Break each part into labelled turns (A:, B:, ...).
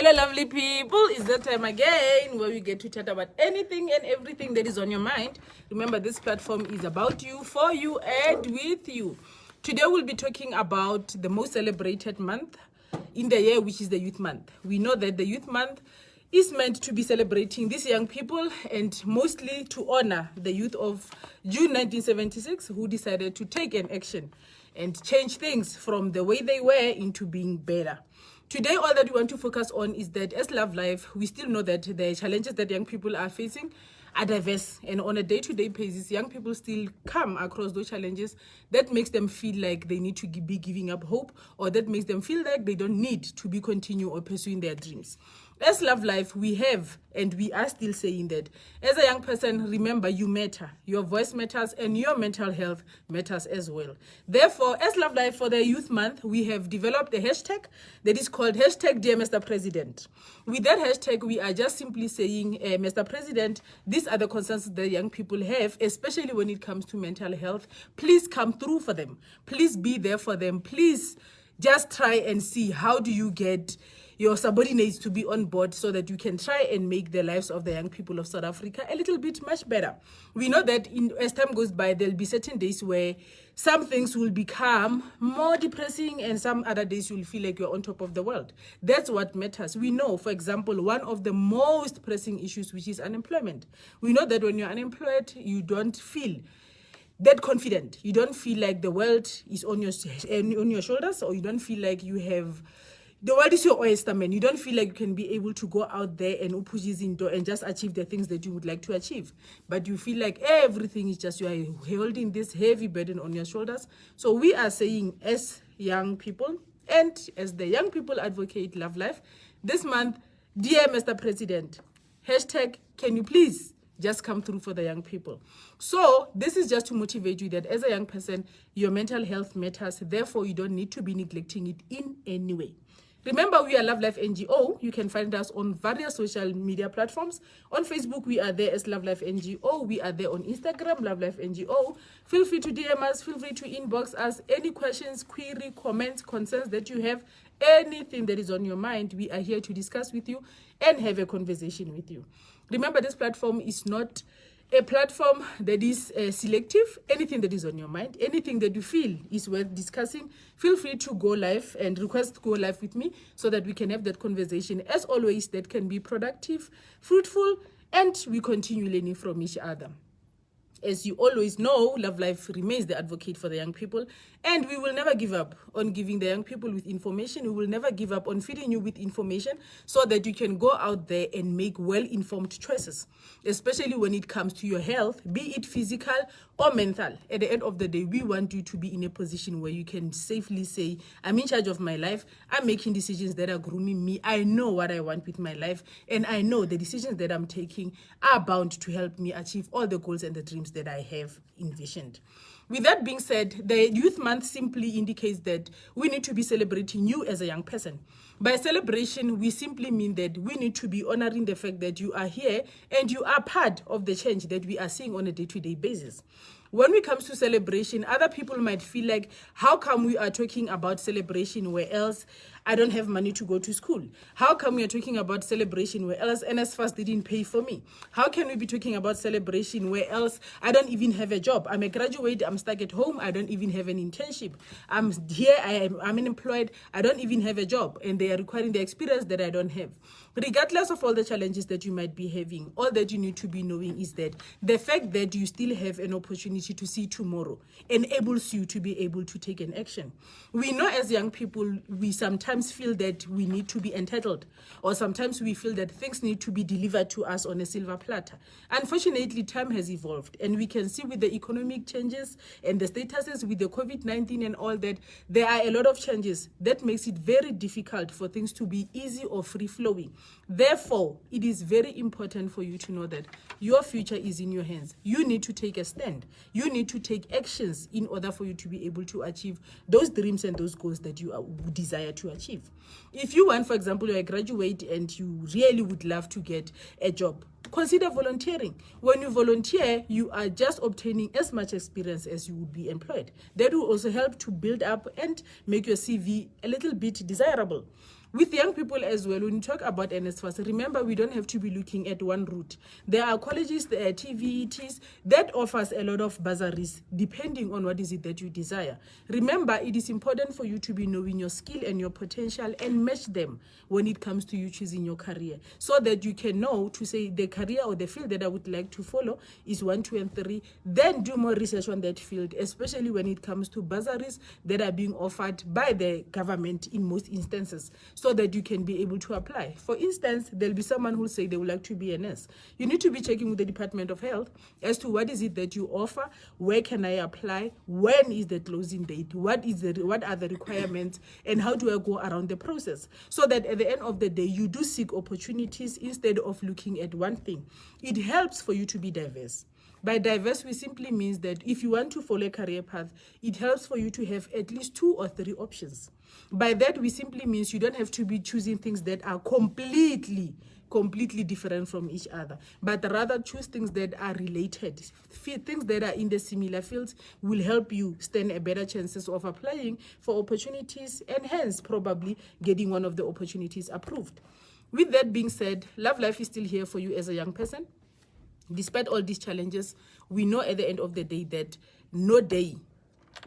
A: Hello lovely people, it's that time again where we get to chat about anything and everything that is on your mind. Remember, this platform is about you, for you, and with you. Today we'll be talking about the most celebrated month in the year, which is the Youth Month. We know that the Youth Month is meant to be celebrating these young people and mostly to honor the youth of June 1976 who decided to take an action and change things from the way they were into being better. Today, all that we want to focus on is that as Love Life, we still know that the challenges that young people are facing are diverse. And on a day-to-day basis, young people still come across those challenges that makes them feel like they need to be giving up hope, or that makes them feel like they don't need to be continue or pursuing their dreams. As Love Life, we have and we are still saying that as a young person, remember, you matter, your voice matters, and your mental health matters as well. Therefore, as Love Life, for the Youth Month, we have developed a hashtag that is called hashtag Dear Mr. President. With that hashtag, we are just simply saying, Mr. President, these are the concerns that young people have, especially when it comes to mental health. Please come through for them. Please be there for them. Please just try and see how do you get your subordinates to be on board so that you can try and make the lives of the young people of South Africa a little bit much better. We know that as time goes by, there'll be certain days where some things will become more depressing and some other days you'll feel like you're on top of the world. That's what matters. We know, for example, one of the most pressing issues, which is unemployment. We know that when you're unemployed, you don't feel that confident. You don't feel like the world is on your shoulders, or you don't feel like you have the world is your oyster, man. You don't feel like you can be able to go out there and and just achieve the things that you would like to achieve. But you feel like everything is just, you are holding this heavy burden on your shoulders. So we are saying, as young people and as the young people advocate Love Life, this month, dear Mr. President, hashtag, can you please just come through for the young people. So this is just to motivate you that as a young person, your mental health matters. Therefore, you don't need to be neglecting it in any way. Remember, we are Love Life NGO. You can find us on various social media platforms. On Facebook, we are there as Love Life NGO. We are there on Instagram, Love Life NGO. Feel free to DM us. Feel free to inbox us. Any questions, query, comments, concerns that you have, anything that is on your mind, we are here to discuss with you and have a conversation with you. Remember, this platform is not a platform that is selective. Anything that is on your mind, anything that you feel is worth discussing, feel free to go live and request go live with me so that we can have that conversation. As always, that can be productive, fruitful, and we continue learning from each other. As you always know, Love Life remains the advocate for the young people, and we will never give up on giving the young people with information. We will never give up on feeding you with information so that you can go out there and make well-informed choices, especially when it comes to your health, be it physical or mental. At the end of the day, we want you to be in a position where you can safely say, I'm in charge of my life. I'm making decisions that are grooming me. I know what I want with my life, and I know the decisions that I'm taking are bound to help me achieve all the goals and the dreams that I have envisioned. With that being said, the Youth Month simply indicates that we need to be celebrating you as a young person. By celebration, we simply mean that we need to be honoring the fact that you are here and you are part of the change that we are seeing on a day-to-day basis. When it comes to celebration, other people might feel like, how come we are talking about celebration where else I don't have money to go to school? How come we are talking about celebration where else NSFAS didn't pay for me? How can we be talking about celebration where else I don't even have a job? I'm a graduate, I'm stuck at home, I don't even have an internship. I'm here, I'm unemployed, I don't even have a job, and they are requiring the experience that I don't have. Regardless of all the challenges that you might be having, all that you need to be knowing is that the fact that you still have an opportunity to see tomorrow enables you to be able to take an action. We know as young people, we sometimes feel that we need to be entitled, or sometimes we feel that things need to be delivered to us on a silver platter. Unfortunately, time has evolved, and we can see with the economic changes and the statuses with the COVID-19 and all that, there are a lot of changes that makes it very difficult for things to be easy or free-flowing. Therefore, it is very important for you to know that your future is in your hands. You need to take a stand. You need to take actions in order for you to be able to achieve those dreams and those goals that you desire to achieve. If you want, for example, you're a graduate and you really would love to get a job, consider volunteering. When you volunteer, you are just obtaining as much experience as you would be employed. That will also help to build up and make your CV a little bit desirable. With young people as well, when you talk about NSFAS, remember we don't have to be looking at one route. There are colleges, there are TVETs that offers a lot of bursaries depending on what is it that you desire. Remember, it is important for you to be knowing your skill and your potential and match them when it comes to you choosing your career, so that you can know to say the career or the field that I would like to follow is 1, 2, and 3. Then do more research on that field, especially when it comes to bursaries that are being offered by the government in most instances, so that you can be able to apply. For instance, there'll be someone who'll say they would like to be a nurse. You need to be checking with the Department of Health as to what is it that you offer, where can I apply, when is the closing date, what are the requirements, and how do I go around the process, so that at the end of the day you do seek opportunities instead of looking at one thing. It helps for you to be diverse. By diverse, we simply means that if you want to follow a career path, it helps for you to have at least 2 or 3 options. By that, we simply means you don't have to be choosing things that are completely different from each other, but rather choose things that are related. Things that are in the similar fields will help you stand a better chances of applying for opportunities and hence probably getting one of the opportunities approved. With that being said, Love Life is still here for you as a young person. Despite all these challenges, we know at the end of the day that no day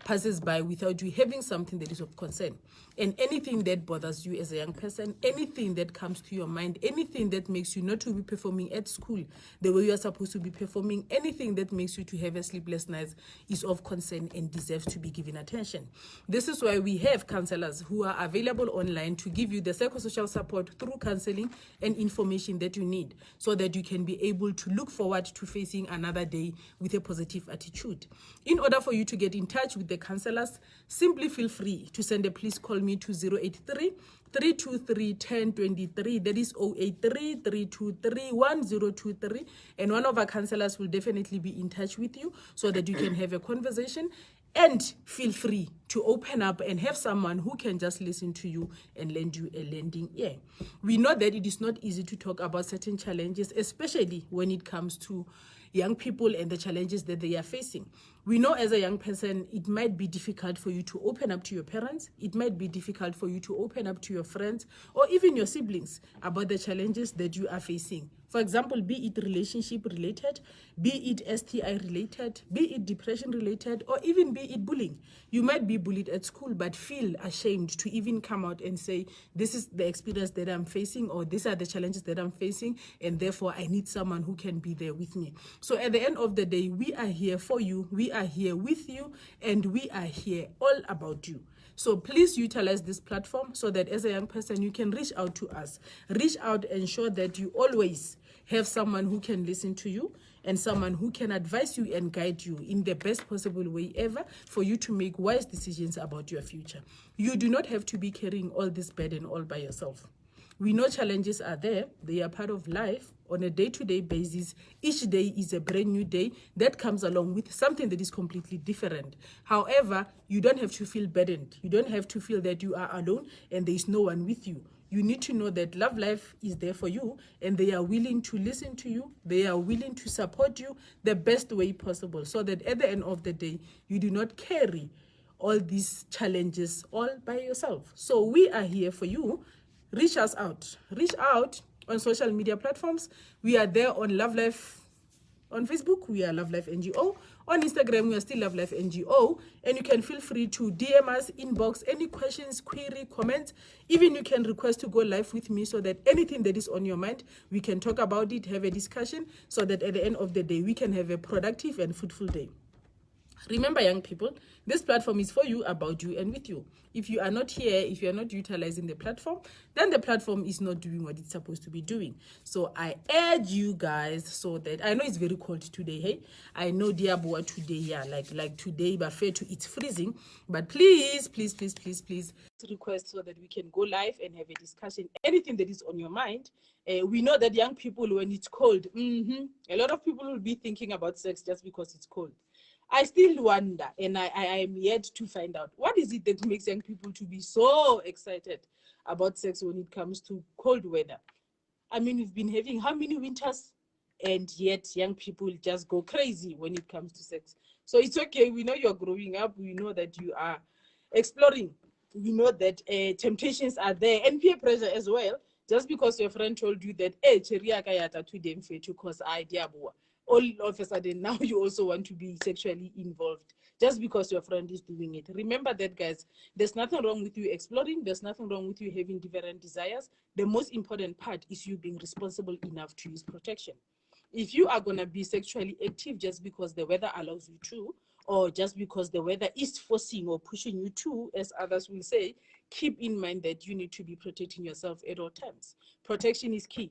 A: passes by without you having something that is of concern. And anything that bothers you as a young person, anything that comes to your mind, anything that makes you not to be performing at school the way you are supposed to be performing, anything that makes you to have a sleepless night is of concern and deserves to be given attention. This is why we have counselors who are available online to give you the psychosocial support through counseling and information that you need, so that you can be able to look forward to facing another day with a positive attitude. In order for you to get in touch with the counselors, simply feel free to send a please call me to 083 323 1023. That is 083 323 1023, and one of our counselors will definitely be in touch with you so that you can have a conversation. And feel free to open up and have someone who can just listen to you and lend you a lending ear. We know that it is not easy to talk about certain challenges, especially when it comes to young people and the challenges that they are facing. We know as a young person, it might be difficult for you to open up to your parents. It might be difficult for you to open up to your friends or even your siblings about the challenges that you are facing. For example, be it relationship related, be it STI related, be it depression related, or even be it bullying. You might be bullied at school but feel ashamed to even come out and say, this is the experience that I'm facing, or these are the challenges that I'm facing, and therefore I need someone who can be there with me. So at the end of the day, we are here for you, we are here with you, and we are here all about you. So please utilize this platform so that as a young person, you can reach out to us. Reach out, ensure that you always have someone who can listen to you and someone who can advise you and guide you in the best possible way ever for you to make wise decisions about your future. You do not have to be carrying all this burden all by yourself. We know challenges are there. They are part of life on a day-to-day basis. Each day is a brand new day that comes along with something that is completely different. However, you don't have to feel burdened. You don't have to feel that you are alone and there is no one with you. You need to know that Love Life is there for you and they are willing to listen to you. They are willing to support you the best way possible, so that at the end of the day, you do not carry all these challenges all by yourself. So we are here for you. Reach us out. Reach out on social media platforms. We are there on Love Life. On Facebook, we are Love Life NGO. On Instagram, we are still Love Life NGO. And you can feel free to DM us, inbox any questions, query, comments. Even you can request to go live with me so that anything that is on your mind, we can talk about it, have a discussion, so that at the end of the day, we can have a productive and fruitful day. Remember, young people, this platform is for you, about you, and with you. If you are not here, if you are not utilizing the platform, then the platform is not doing what it's supposed to be doing. So I urge you guys, so that I know it's very cold today, hey? I know Diabua today, yeah, like today, but fair to it's freezing. But please request so that we can go live and have a discussion. Anything that is on your mind. We know that young people, when it's cold, a lot of people will be thinking about sex just because it's cold. I still wonder, and I am yet to find out, what is it that makes young people to be so excited about sex when it comes to cold weather? I mean, we've been having how many winters, and yet young people just go crazy when it comes to sex. So it's okay. We know you're growing up. We know that you are exploring we know that temptations are there and peer pressure as well. Just because your friend told you that, hey, because all of a sudden now you also want to be sexually involved just because your friend is doing it. Remember that, guys. There's nothing wrong with you exploring. There's nothing wrong with you having different desires. The most important part is you being responsible enough to use protection. If you are going to be sexually active just because the weather allows you to, or just because the weather is forcing or pushing you to, as others will say, keep in mind that you need to be protecting yourself at all times. Protection is key.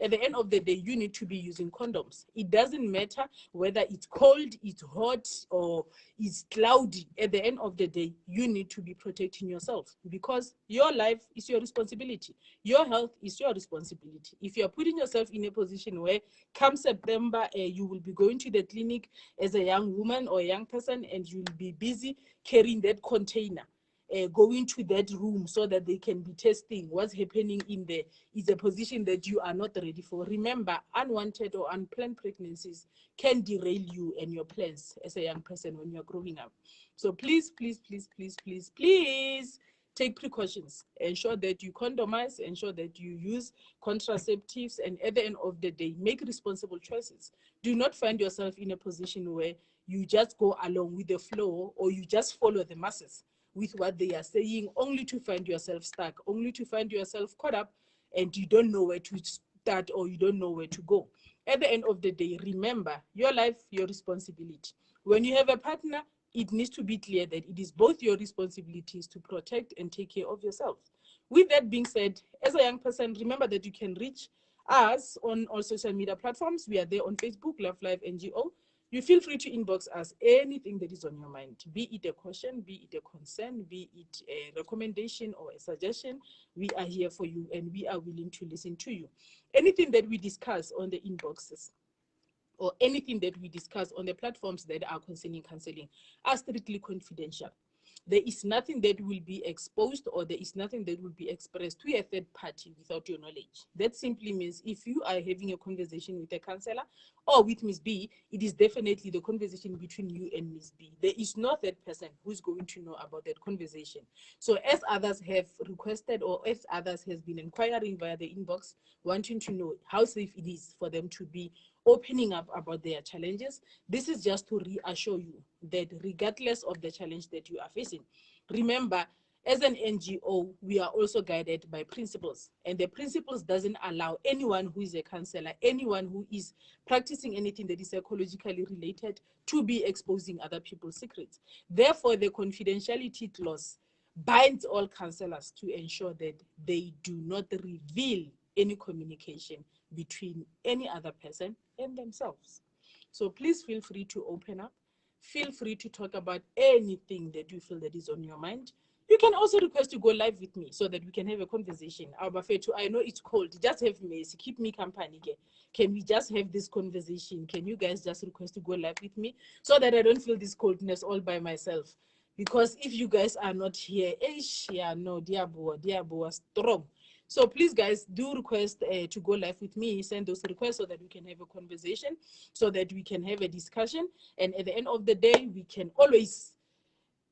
A: At the end of the day, you need to be using condoms. It doesn't matter whether it's cold, it's hot, or it's cloudy. At the end of the day, you need to be protecting yourself because your life is your responsibility. Your health is your responsibility. If you're putting yourself in a position where come September, you will be going to the clinic as a young woman or a young person and you'll be busy carrying that container, going to that room so that they can be testing what's happening in there, is a position that you are not ready for. Remember, unwanted or unplanned pregnancies can derail you and your plans as a young person when you're growing up. So please, please, please, please, please, please take precautions. Ensure that you condomize, ensure that you use contraceptives, and at the end of the day, make responsible choices. Do not find yourself in a position where you just go along with the flow or you just follow the masses with what they are saying, only to find yourself stuck, only to find yourself caught up, and you don't know where to start or you don't know where to go. At the end of the day, remember, your life, your responsibility. When you have a partner, it needs to be clear that it is both your responsibilities to protect and take care of yourself. With that being said, as a young person, remember that you can reach us on all social media platforms. We are there on Facebook, Love Life NGO. You feel free to inbox us anything that is on your mind, be it a question, be it a concern, be it a recommendation or a suggestion. We are here for you and we are willing to listen to you. Anything that we discuss on the inboxes or anything that we discuss on the platforms that are concerning counseling are strictly confidential. There is nothing that will be exposed or there is nothing that will be expressed to a third party without your knowledge. That simply means if you are having a conversation with a counselor or with Ms. B, it is definitely the conversation between you and Ms. B. There is no third person who's going to know about that conversation. So as others have requested or as others has been inquiring via the inbox, wanting to know how safe it is for them to be opening up about their challenges, this is just to reassure you that regardless of the challenge that you are facing, remember, as an NGO, we are also guided by principles, and the principles doesn't allow anyone who is a counselor, anyone who is practicing anything that is psychologically related, to be exposing other people's secrets. Therefore, the confidentiality clause binds all counselors to ensure that they do not reveal any communication between any other person and themselves. So please feel free to open up. Feel free to talk about anything that you feel that is on your mind. You can also request to go live with me so that we can have a conversation. I know it's cold. Just have mercy. Keep me company. Can we just have this conversation? Can you guys just request to go live with me so that I don't feel this coldness all by myself? Because if you guys are not here, dear boy, strong. So please, guys, do request to go live with me. Send those requests so that we can have a conversation, so that we can have a discussion. And at the end of the day, we can always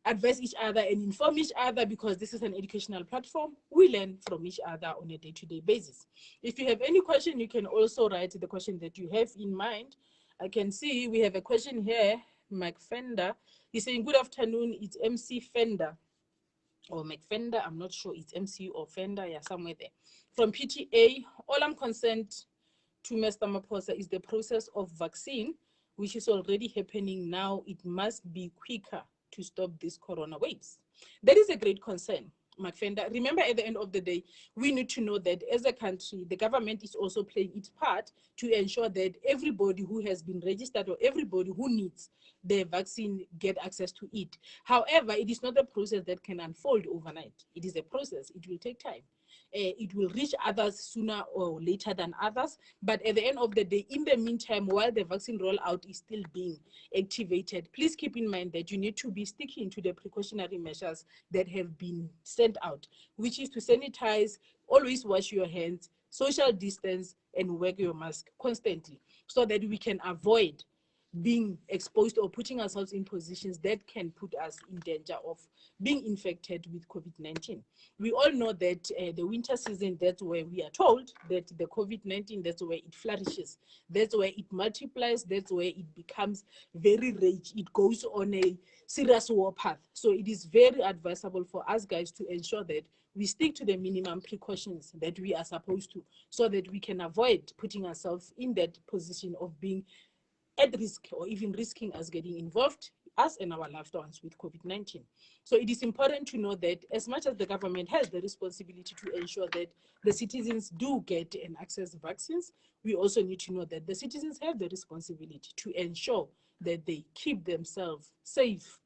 A: advise each other and inform each other, because this is an educational platform. We learn from each other on a day-to-day basis. If you have any question, you can also write the question that you have in mind. I can see we have a question here. Mike Fender, he's saying, good afternoon, it's MC Fender or McFender, I'm not sure it's MC or Fender, yeah, somewhere there. From PTA, all I'm concerned to Mr. Maposa is the process of vaccine, which is already happening now. It must be quicker to stop these corona waves. That is a great concern, McFender. Remember, at the end of the day, we need to know that as a country, the government is also playing its part to ensure that everybody who has been registered or everybody who needs the vaccine get access to it. However, it is not a process that can unfold overnight. It is a process. It will take time. It will reach others sooner or later than others. But at the end of the day, in the meantime, while the vaccine rollout is still being activated, please keep in mind that you need to be sticking to the precautionary measures that have been sent out, which is to sanitize, always wash your hands, social distance, and wear your mask constantly, so that we can avoid being exposed or putting ourselves in positions that can put us in danger of being infected with COVID-19. We all know that the winter season, that's where we are told that the COVID-19, that's where it flourishes, that's where it multiplies, that's where it becomes very rage. It goes on a serious war path. So it is very advisable for us guys to ensure that we stick to the minimum precautions that we are supposed to, so that we can avoid putting ourselves in that position of being at risk or even risking us getting involved, us and our loved ones, with COVID-19. So it is important to know that as much as the government has the responsibility to ensure that the citizens do get and access vaccines, we also need to know that the citizens have the responsibility to ensure that they keep themselves safe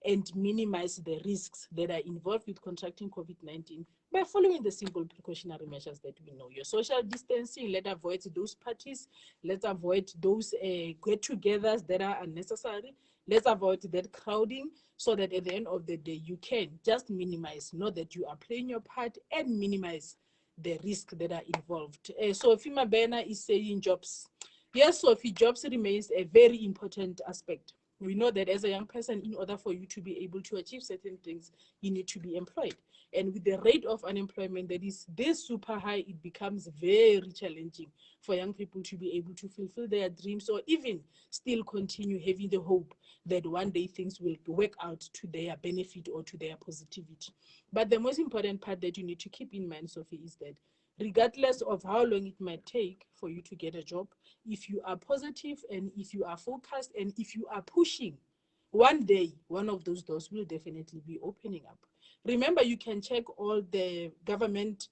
A: and minimize the risks that are involved with contracting COVID-19 by following the simple precautionary measures that we know. Your social distancing, let's avoid those parties, let's avoid those get-togethers that are unnecessary, let's avoid that crowding, so that at the end of the day, you can just minimize, know that you are playing your part and minimize the risk that are involved. So Fima Bena is saying jobs. Yes, Sophie, jobs remains a very important aspect. We know that as a young person, in order for you to be able to achieve certain things, you need to be employed. And with the rate of unemployment that is this super high, it becomes very challenging for young people to be able to fulfill their dreams, or even still continue having the hope that one day things will work out to their benefit or to their positivity. But the most important part that you need to keep in mind, Sophie, is that regardless of how long it might take for you to get a job, if you are positive and if you are focused and if you are pushing, one day one of those doors will definitely be opening up. Remember, you can check all the government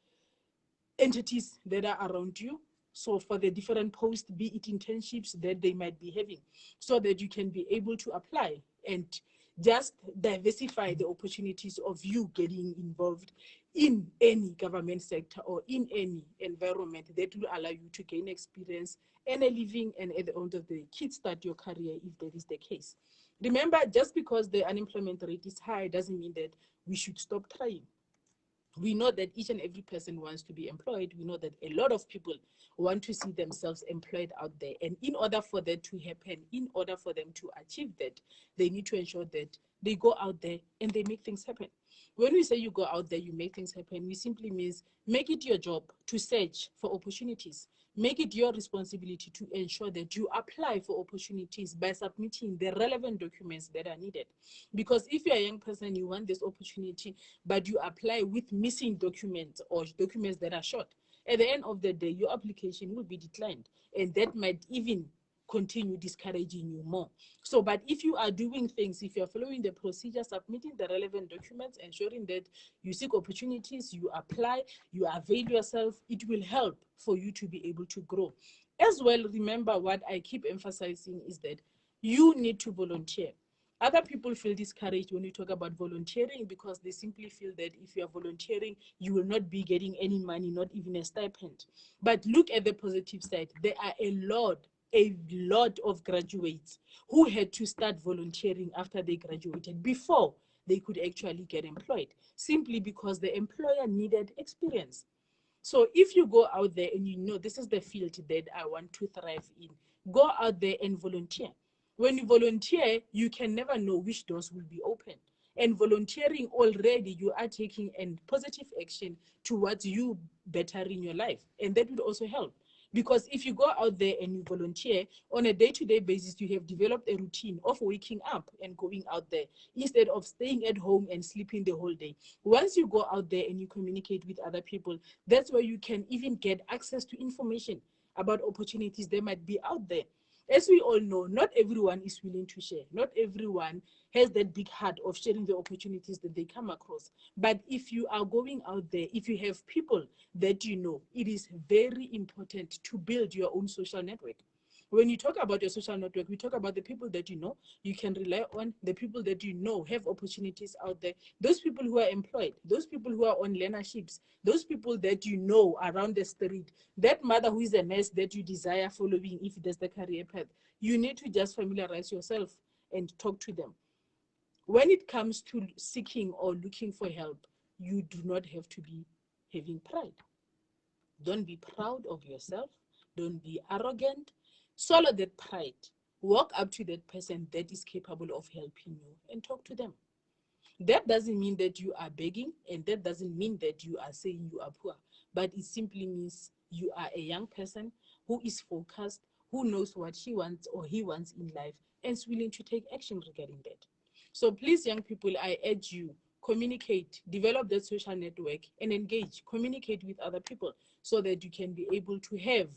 A: entities that are around you, so for the different posts, be it internships that they might be having, so that you can be able to apply and just diversify the opportunities of you getting involved in any government sector or in any environment that will allow you to gain experience and a living, and at the end of the day, kickstart your career if that is the case. Remember, just because the unemployment rate is high doesn't mean that we should stop trying. We know that each and every person wants to be employed. We know that a lot of people want to see themselves employed out there. And in order for that to happen, in order for them to achieve that, they need to ensure that they go out there and they make things happen. When we say you go out there, you make things happen, we simply means make it your job to search for opportunities. Make it your responsibility to ensure that you apply for opportunities by submitting the relevant documents that are needed. Because if you're a young person, you want this opportunity, but you apply with missing documents or documents that are short, at the end of the day, your application will be declined. And that might even continue discouraging you more. So, but if you are doing things, if you're following the procedure, submitting the relevant documents, ensuring that you seek opportunities, you apply, you avail yourself, it will help for you to be able to grow. As well, remember what I keep emphasizing is that you need to volunteer. Other people feel discouraged when you talk about volunteering, because they simply feel that if you are volunteering, you will not be getting any money, not even a stipend. But look at the positive side. There are a lot of graduates who had to start volunteering after they graduated, before they could actually get employed, simply because the employer needed experience. So if you go out there and you know this is the field that I want to thrive in, go out there and volunteer. When you volunteer, you can never know which doors will be open. And volunteering, already you are taking a positive action towards you bettering your life. And that would also help. Because if you go out there and you volunteer on a day-to-day basis, you have developed a routine of waking up and going out there instead of staying at home and sleeping the whole day. Once you go out there and you communicate with other people, that's where you can even get access to information about opportunities that might be out there. As we all know, not everyone is willing to share. Not everyone has that big heart of sharing the opportunities that they come across. But if you are going out there, if you have people that you know, it is very important to build your own social network. When you talk about your social network, we talk about the people that you know, you can rely on, the people that you know have opportunities out there, those people who are employed, those people who are on learnerships, those people that you know around the street, that mother who is a nurse that you desire following if that's the career path. You need to just familiarize yourself and talk to them. When it comes to seeking or looking for help, you do not have to be having pride. Don't be proud of yourself. Don't be arrogant. Swallow that pride Walk up to that person that is capable of helping you and talk to them. That doesn't mean that you are begging, and that doesn't mean that you are saying you are poor, but it simply means you are a young person who is focused, who knows what she wants or he wants in life, and is willing to take action regarding that. So please, young people, I urge you, communicate, develop that social network, and engage, communicate with other people so that you can be able to have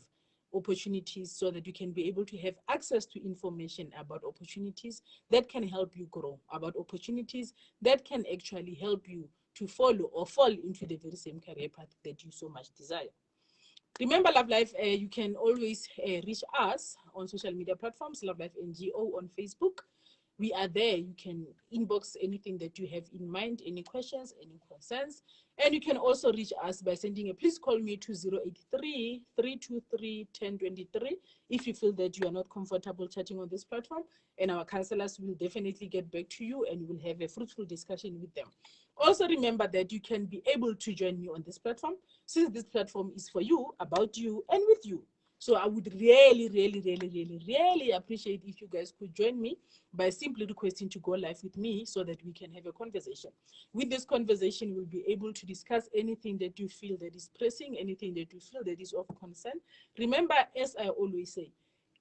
A: opportunities, so that you can be able to have access to information about opportunities that can help you grow, about opportunities that can actually help you to follow or fall into the very same career path that you so much desire. Remember, Love Life, you can always reach us on social media platforms, Love Life NGO on Facebook. We are there. You can inbox anything that you have in mind, any questions, any concerns. And you can also reach us by sending a please call me to 083 323 1023 if you feel that you are not comfortable chatting on this platform. And our counselors will definitely get back to you and you will have a fruitful discussion with them. Also, remember that you can be able to join me on this platform, since this platform is for you, about you, and with you. So I would really, really, really, really, really appreciate if you guys could join me by simply requesting to go live with me so that we can have a conversation. With this conversation, we'll be able to discuss anything that you feel that is pressing, anything that you feel that is of concern. Remember, as I always say,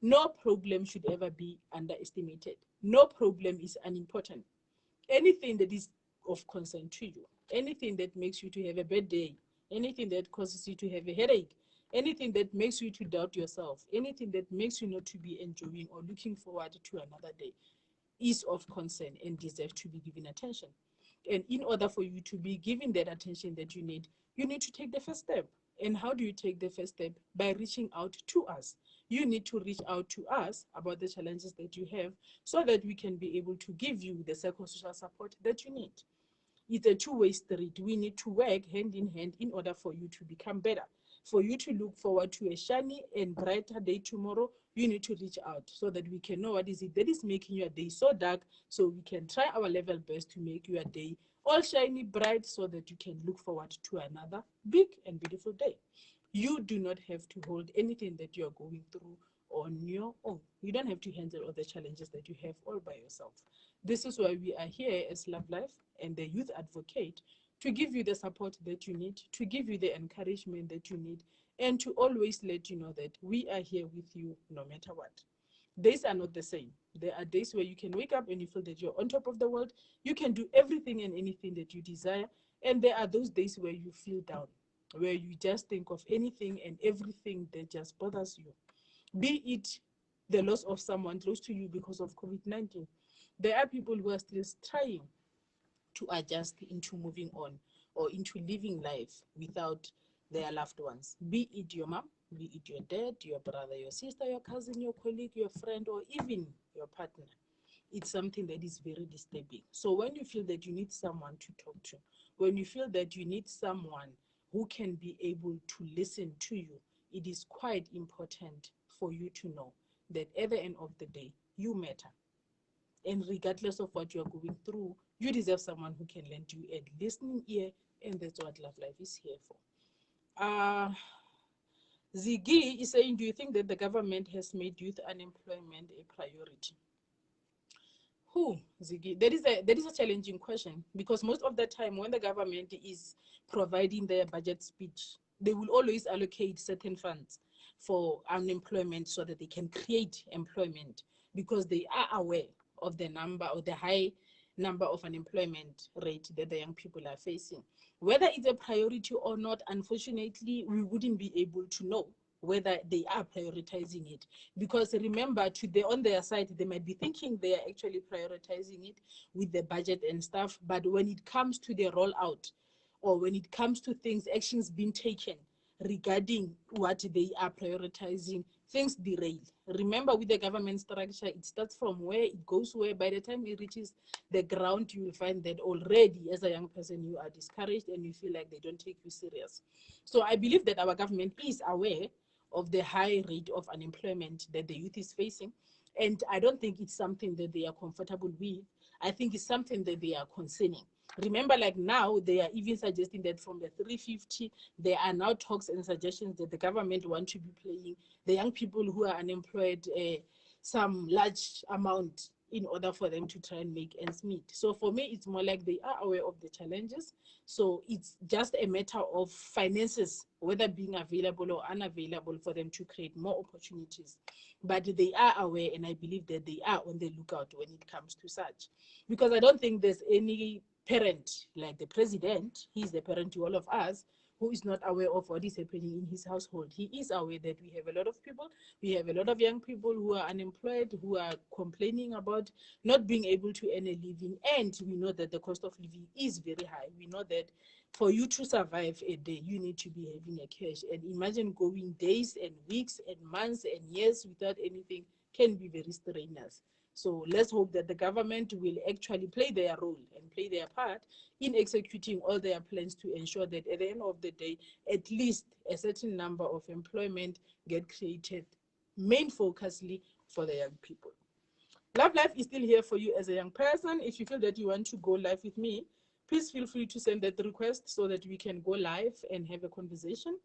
A: no problem should ever be underestimated. No problem is unimportant. Anything that is of concern to you, anything that makes you to have a bad day, anything that causes you to have a headache, anything that makes you to doubt yourself, anything that makes you not to be enjoying or looking forward to another day is of concern and deserves to be given attention. And in order for you to be given that attention that you need to take the first step. And how do you take the first step? By reaching out to us. You need to reach out to us about the challenges that you have so that we can be able to give you the psychosocial support that you need. It's a two-way street. We need to work hand in hand in order for you to become better. For you to look forward to a shiny and brighter day tomorrow, you need to reach out so that we can know what is it that is making your day so dark, so we can try our level best to make your day all shiny bright so that you can look forward to another big and beautiful day. You do not have to hold anything that you are going through on your own. You don't have to handle all the challenges that you have all by yourself. This is why we are here as Love Life and the Youth Advocate, to give you the support that you need, to give you the encouragement that you need, and to always let you know that we are here with you no matter what. Days are not the same. There are days where you can wake up and you feel that you're on top of the world. You can do everything and anything that you desire. And there are those days where you feel down, where you just think of anything and everything that just bothers you. Be it the loss of someone close to you because of COVID-19. There are people who are still trying to adjust into moving on or into living life without their loved ones. Be it your mom, be it your dad, your brother, your sister, your cousin, your colleague, your friend, or even your partner. It's something that is very disturbing. So when you feel that you need someone to talk to, when you feel that you need someone who can be able to listen to you, it is quite important for you to know that at the end of the day, you matter. And regardless of what you're going through, you deserve someone who can lend you a listening ear, and that's what Love Life is here for. Ziggy is saying, do you think that the government has made youth unemployment a priority? Who, Ziggy? That is a challenging question, because most of the time when the government is providing their budget speech, they will always allocate certain funds for unemployment so that they can create employment, because they are aware of the number or the high number of unemployment rate that the young people are facing. Whether it's a priority or not, unfortunately, we wouldn't be able to know whether they are prioritizing it, because remember, on their side they might be thinking they are actually prioritizing it with the budget and stuff, but when it comes to the rollout, or when it comes to things, actions being taken regarding what they are prioritizing, things derail. Remember, with the government structure, it starts from where, it goes where. By the time it reaches the ground, you will find that already as a young person you are discouraged and you feel like they don't take you serious. So I believe that our government is aware of the high rate of unemployment that the youth is facing, and I don't think it's something that they are comfortable with. I think it's something that they are concerning. Remember, like now, they are even suggesting that from the 350, there are now talks and suggestions that the government want to be paying the young people who are unemployed some large amount in order for them to try and make ends meet. So for me, it's more like they are aware of the challenges. So it's just a matter of finances, whether being available or unavailable for them to create more opportunities. But they are aware, and I believe that they are on the lookout when it comes to such. Because I don't think there's any parent like the president, he's the parent to all of us, who is not aware of what is happening in his household. He is aware that we have a lot of people, we have a lot of young people who are unemployed, who are complaining about not being able to earn a living. And we know that the cost of living is very high. We know that for you to survive a day, you need to be having a cash. And imagine going days and weeks and months and years without anything can be very strenuous. So let's hope that the government will actually play their role and play their part in executing all their plans to ensure that at the end of the day, at least a certain number of employment get created, main focusly for the young people. Love Life is still here for you as a young person. If you feel that you want to go live with me, please feel free to send that request so that we can go live and have a conversation.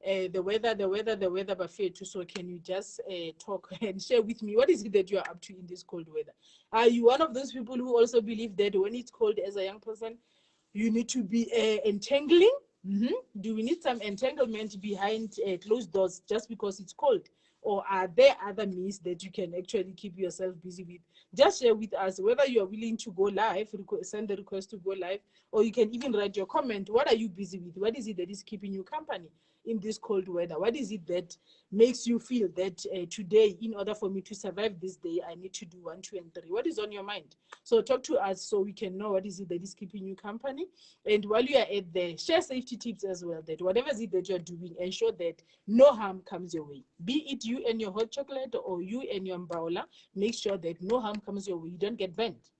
A: The weather buffet too. So can you just talk and share with me what is it that you are up to in this cold weather? Are you one of those people who also believe that when it's cold as a young person, you need to be entangling? Do we need some entanglement behind closed doors just because it's cold? Or are there other means that you can actually keep yourself busy with? Just share with us whether you are willing to go live, send the request to go live, or you can even write your comment. What are you busy with? What is it that is keeping you company in this cold weather? What is it that makes you feel that today, in order for me to survive this day, I need to do 1, 2, and 3? What is on your mind? So talk to us so we can know what is it that is keeping you company. And while you are at there, share safety tips as well, that whatever is it that you're doing, ensure that no harm comes your way. Be it you and your hot chocolate or you and your mbaula, make sure that no harm comes your way. You don't get burnt.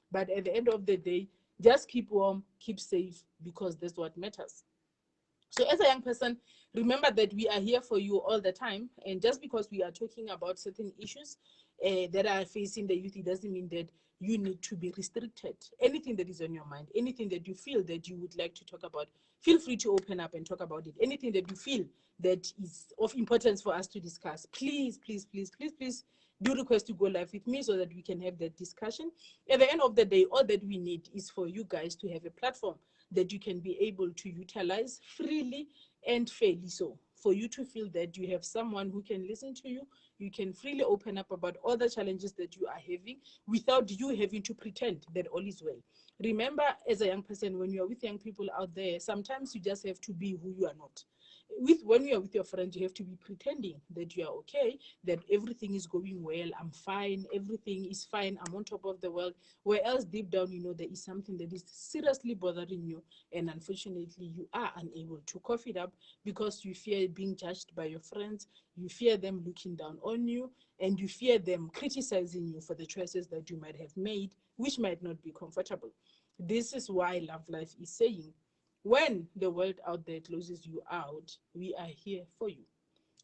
A: But at the end of the day, just keep warm, keep safe, because that's what matters. So as a young person, remember that we are here for you all the time. And just because we are talking about certain issues that are facing the youth, it doesn't mean that you need to be restricted. Anything that is on your mind, anything that you feel that you would like to talk about, feel free to open up and talk about it. Anything that you feel that is of importance for us to discuss, please, please, please, please, please do request to go live with me so that we can have that discussion. At the end of the day, all that we need is for you guys to have a platform that you can be able to utilize freely and fairly, so for you to feel that you have someone who can listen to you. You can freely open up about all the challenges that you are having without you having to pretend that all is well. Remember, as a young person, when you are with young people out there, sometimes you just have to be who you are not. When you are with your friends, you have to be pretending that you are okay, that everything is going well, I'm fine, everything is fine, I'm on top of the world. Where else deep down, you know, there is something that is seriously bothering you, and unfortunately you are unable to cough it up because you fear being judged by your friends, you fear them looking down on you, and you fear them criticizing you for the choices that you might have made, which might not be comfortable. This is why Love Life is saying, when the world out there closes you out, we are here for you.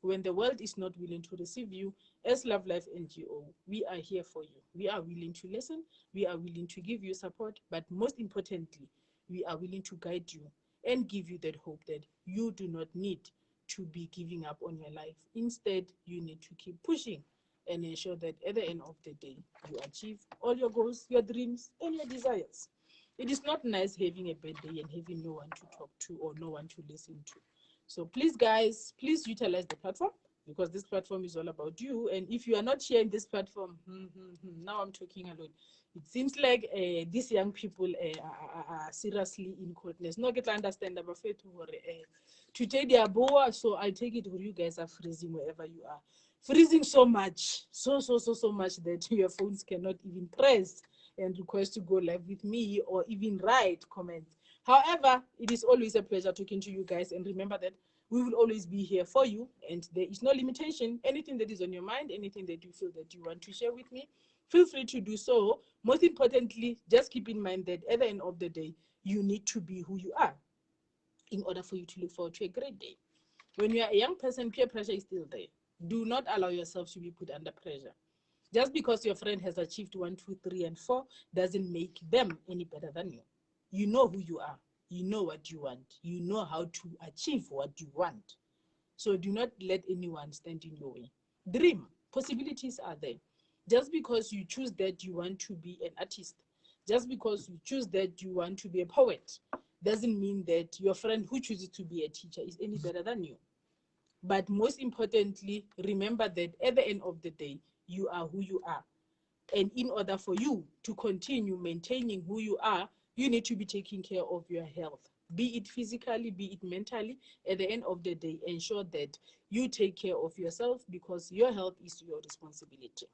A: When the world is not willing to receive you, as Love Life NGO, we are here for you. We are willing to listen, we are willing to give you support, but most importantly, we are willing to guide you and give you that hope that you do not need to be giving up on your life. Instead, you need to keep pushing and ensure that at the end of the day, you achieve all your goals, your dreams, and your desires. It is not nice having a bad day and having no one to talk to or no one to listen to. So please, guys, please utilize the platform, because this platform is all about you. And if you are not sharing this platform, now I'm talking alone. It seems like these young people are seriously in coldness. No, get understand about today they are bored, so I take it where you guys are freezing wherever you are. Freezing so much, so much that your phones cannot even press and request to go live with me or even write comments. However, it is always a pleasure talking to you guys, and remember that we will always be here for you, and there is no limitation. Anything that is on your mind, anything that you feel that you want to share with me, feel free to do so. Most importantly, just keep in mind that at the end of the day, you need to be who you are in order for you to look forward to a great day. When you are a young person, peer pressure is still there. Do not allow yourself to be put under pressure. Just because your friend has achieved 1, 2, 3, and 4 doesn't make them any better than you. You know who you are. You know what you want. You know how to achieve what you want. So do not let anyone stand in your way. Dream. Possibilities are there. Just because you choose that you want to be an artist, just because you choose that you want to be a poet, doesn't mean that your friend who chooses to be a teacher is any better than you. But most importantly, remember that at the end of the day, you are who you are. And in order for you to continue maintaining who you are, you need to be taking care of your health, be it physically, be it mentally. At the end of the day, ensure that you take care of yourself, because your health is your responsibility.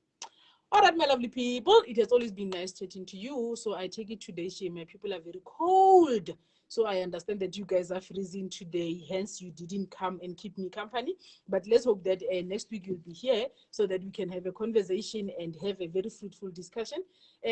A: All right, my lovely people, it has always been nice chatting to you. So I take it today, my people are very cold. So I understand that you guys are freezing today, hence you didn't come and keep me company. But let's hope that next week you'll be here so that we can have a conversation and have a very fruitful discussion.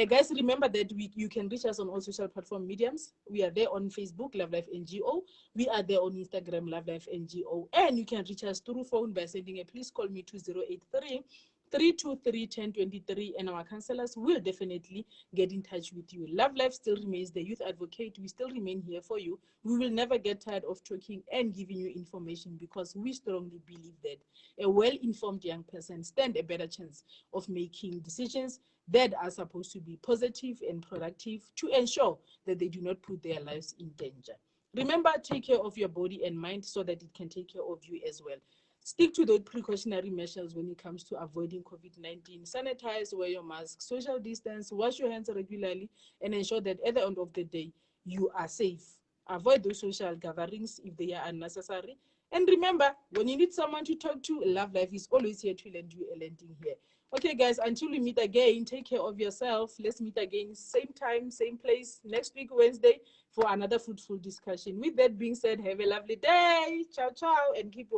A: Guys, remember that you can reach us on all social platform mediums. We are there on Facebook, Love Life NGO. We are there on Instagram, Love Life NGO. And you can reach us through phone by sending a please call me 2083 323 1023, and our counselors will definitely get in touch with you. Love Life still remains the youth advocate. We still remain here for you. We will never get tired of talking and giving you information, because we strongly believe that a well-informed young person stands a better chance of making decisions that are supposed to be positive and productive to ensure that they do not put their lives in danger. Remember, take care of your body and mind so that it can take care of you as well. Stick to those precautionary measures when it comes to avoiding COVID-19. Sanitize, wear your mask, social distance, wash your hands regularly, and ensure that at the end of the day, you are safe. Avoid those social gatherings if they are unnecessary. And remember, when you need someone to talk to, Love Life is always here to lend you a lending here. Okay, guys, until we meet again, take care of yourself. Let's meet again, same time, same place, next week, Wednesday, for another fruitful discussion. With that being said, have a lovely day. Ciao, ciao, and keep